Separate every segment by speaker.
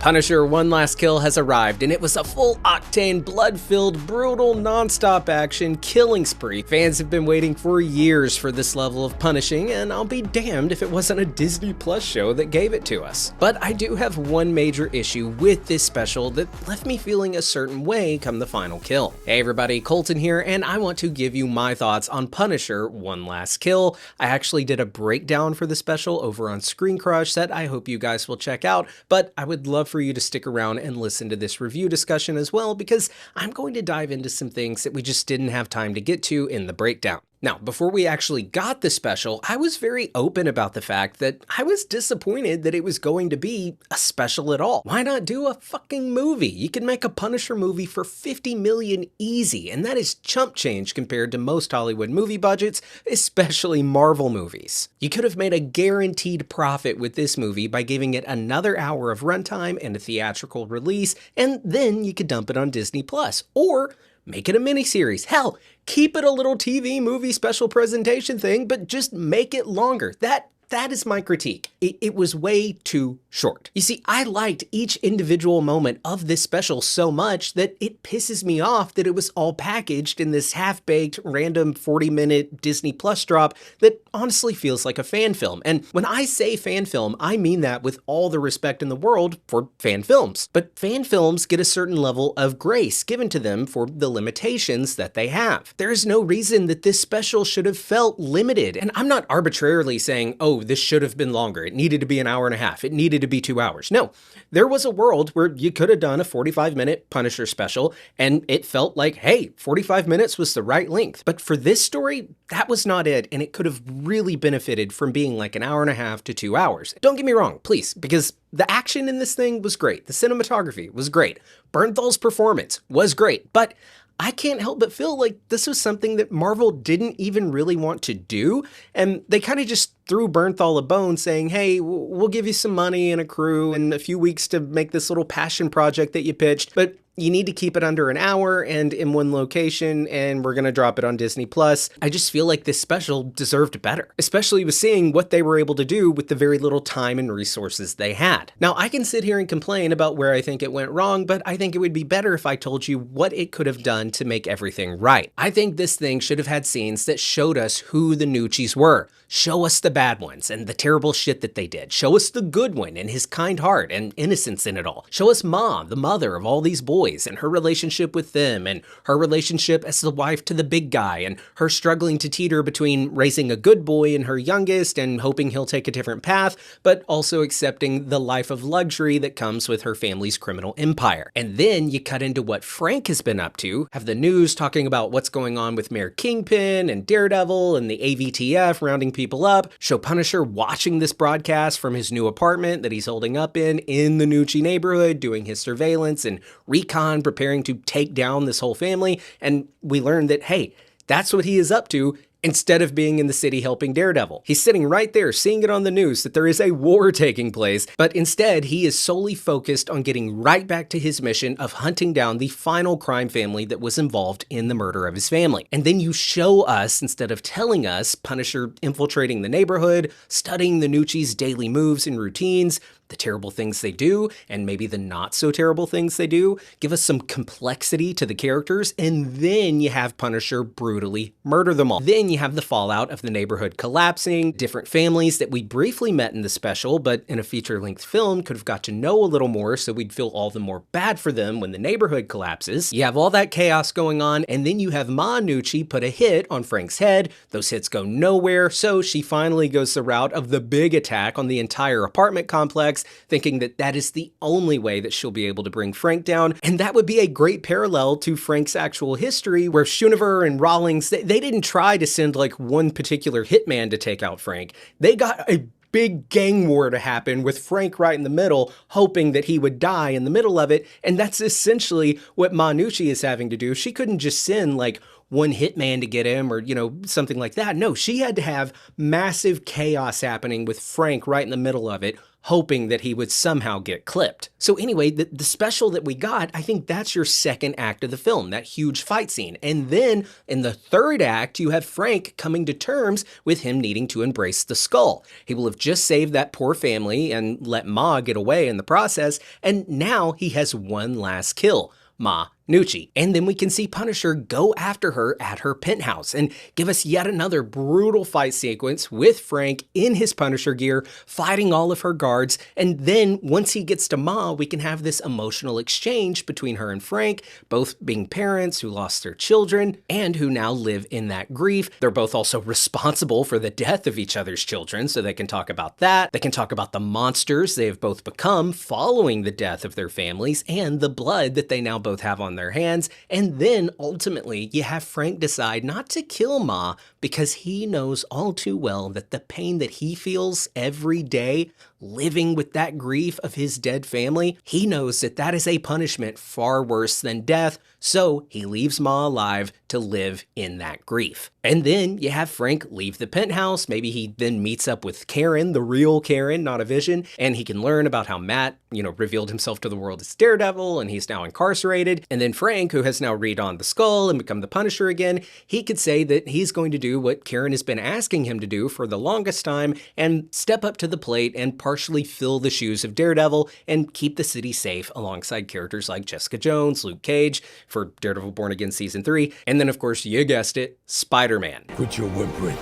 Speaker 1: Punisher: One Last Kill has arrived, and it was a full-octane, blood-filled, brutal, non-stop action killing spree. Fans have been waiting for years for this level of punishing, and I'll be damned if it wasn't a Disney Plus show that gave it to us. But I do have one major issue with this special that left me feeling a certain way come the final kill. Hey everybody, Colton here, and I want to give you my thoughts on Punisher: One Last Kill. I actually did a breakdown for the special over on Screen Crush that I hope you guys will check out, but I would love for you to stick around and listen to this review discussion as well, because I'm going to dive into some things that we just didn't have time to get to in the breakdown. Now, before we actually got the special, I was very open about the fact that I was disappointed that it was going to be a special at all. Why not do a fucking movie? You can make a Punisher movie for $50 million easy, and that is chump change compared to most Hollywood movie budgets, especially Marvel movies. You could have made a guaranteed profit with this movie by giving it another hour of runtime and a theatrical release, and then you could dump it on Disney Plus, or make it a miniseries. Hell, keep it a little TV movie special presentation thing, but just make it longer. That is my critique. It was way too short. You see, I liked each individual moment of this special so much that it pisses me off that it was all packaged in this half-baked, random 40-minute Disney Plus drop that honestly feels like a fan film. And when I say fan film, I mean that with all the respect in the world for fan films. But fan films get a certain level of grace given to them for the limitations that they have. There is no reason that this special should have felt limited. And I'm not arbitrarily saying, oh, this should have been longer. It needed to be an hour and a half. It needed to be 2 hours. No, there was a world where you could have done a 45-minute Punisher special and it felt like, hey, 45 minutes was the right length. But for this story, that was not it, and it could have really benefited from being like an hour and a half to 2 hours. Don't get me wrong, please, because the action in this thing was great. The cinematography was great. Bernthal's performance was great, but I can't help but feel like this was something that Marvel didn't even really want to do, and they kind of just threw Bernthal a bone saying, hey, we'll give you some money and a crew and a few weeks to make this little passion project that you pitched, but you need to keep it under an hour and in one location, and we're gonna drop it on Disney Plus. I just feel like this special deserved better, especially with seeing what they were able to do with the very little time and resources they had. Now, I can sit here and complain about where I think it went wrong, but I think it would be better if I told you what it could have done to make everything right. I think this thing should have had scenes that showed us who the Nucci's were. Show us the bad ones and the terrible shit that they did. Show us the good one and his kind heart and innocence in it all. Show us Mom, the mother of all these boys, and her relationship with them, and her relationship as the wife to the big guy, and her struggling to teeter between raising a good boy and her youngest and hoping he'll take a different path, but also accepting the life of luxury that comes with her family's criminal empire. And then you cut into what Frank has been up to, have the news talking about what's going on with Mayor Kingpin and Daredevil and the AVTF rounding people up, show Punisher watching this broadcast from his new apartment that he's holding up in the Nucci neighborhood, doing his surveillance and recon, preparing to take down this whole family, and we learn that, hey, that's what he is up to instead of being in the city helping Daredevil. He's sitting right there seeing it on the news that there is a war taking place, but instead he is solely focused on getting right back to his mission of hunting down the final crime family that was involved in the murder of his family. And then you show us, instead of telling us, Punisher infiltrating the neighborhood, studying the Nucci's daily moves and routines, the terrible things they do, and maybe the not so terrible things they do, give us some complexity to the characters, and then you have Punisher brutally murder them all. Then you have the fallout of the neighborhood collapsing, different families that we briefly met in the special, but in a feature-length film could have got to know a little more, so we'd feel all the more bad for them when the neighborhood collapses. You have all that chaos going on, and then you have Ma Nucci put a hit on Frank's head. Those hits go nowhere, so she finally goes the route of the big attack on the entire apartment complex, thinking that that is the only way that she'll be able to bring Frank down. And that would be a great parallel to Frank's actual history, where Schoonover and Rawlings, they didn't try to send like one particular hitman to take out Frank. They got a big gang war to happen with Frank right in the middle, hoping that he would die in the middle of it. And that's essentially what Ma Nucci is having to do. She couldn't just send like one hitman to get him or, something like that. No, she had to have massive chaos happening with Frank right in the middle of it, hoping that he would somehow get clipped. So anyway, the special that we got, I think that's your second act of the film, that huge fight scene. And then in the third act, you have Frank coming to terms with him needing to embrace the skull. He will have just saved that poor family and let Ma get away in the process, and now he has one last kill. Ma Nucci. And then we can see Punisher go after her at her penthouse and give us yet another brutal fight sequence with Frank in his Punisher gear, fighting all of her guards. And then once he gets to Ma, we can have this emotional exchange between her and Frank, both being parents who lost their children and who now live in that grief. They're both also responsible for the death of each other's children, so they can talk about that. They can talk about the monsters they have both become following the death of their families and the blood that they now both have on their hands. And then ultimately you have Frank decide not to kill Ma because he knows all too well that the pain that he feels every day living with that grief of his dead family, he knows that that is a punishment far worse than death, so he leaves Ma alive to live in that grief. And then you have Frank leave the penthouse. Maybe he then meets up with Karen, the real Karen, not a vision, and he can learn about how Matt, revealed himself to the world as Daredevil and he's now incarcerated. And then Frank, who has now redonned the skull and become the Punisher again, he could say that he's going to do what Karen has been asking him to do for the longest time and step up to the plate and partially fill the shoes of Daredevil and keep the city safe alongside characters like Jessica Jones, Luke Cage for Daredevil Born Again Season 3, and then of course, you guessed it, Spider-Man.
Speaker 2: Quit your whimpering.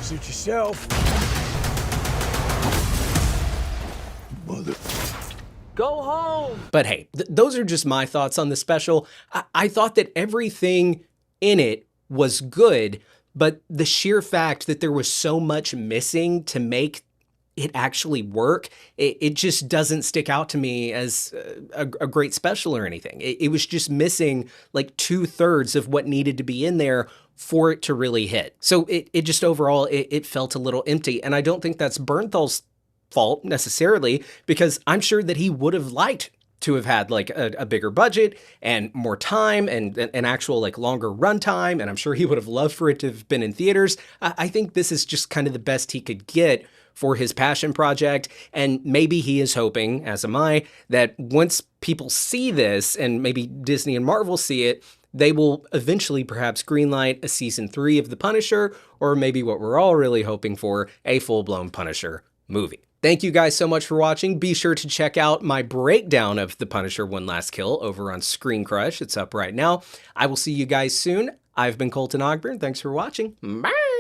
Speaker 2: Suit yourself. Mother.
Speaker 3: Go home!
Speaker 1: But hey, those are just my thoughts on the special. I thought that everything in it was good, but the sheer fact that there was so much missing to make it actually work, it just doesn't stick out to me as a great special or anything. It was just missing like 2/3 of what needed to be in there for it to really hit. So it just overall, it felt a little empty. And I don't think that's Bernthal's fault necessarily, because I'm sure that he would have liked to have had like a bigger budget and more time and an actual like longer runtime. And I'm sure he would have loved for it to have been in theaters. I think this is just kind of the best he could get for his passion project. And maybe he is hoping, as am I, that once people see this and maybe Disney and Marvel see it, they will eventually perhaps greenlight a season 3 of The Punisher, or maybe what we're all really hoping for, a full-blown Punisher movie. Thank you guys so much for watching. Be sure to check out my breakdown of The Punisher One Last Kill over on Screen Crush. It's up right now. I will see you guys soon. I've been Colton Ogburn. Thanks for watching. Bye!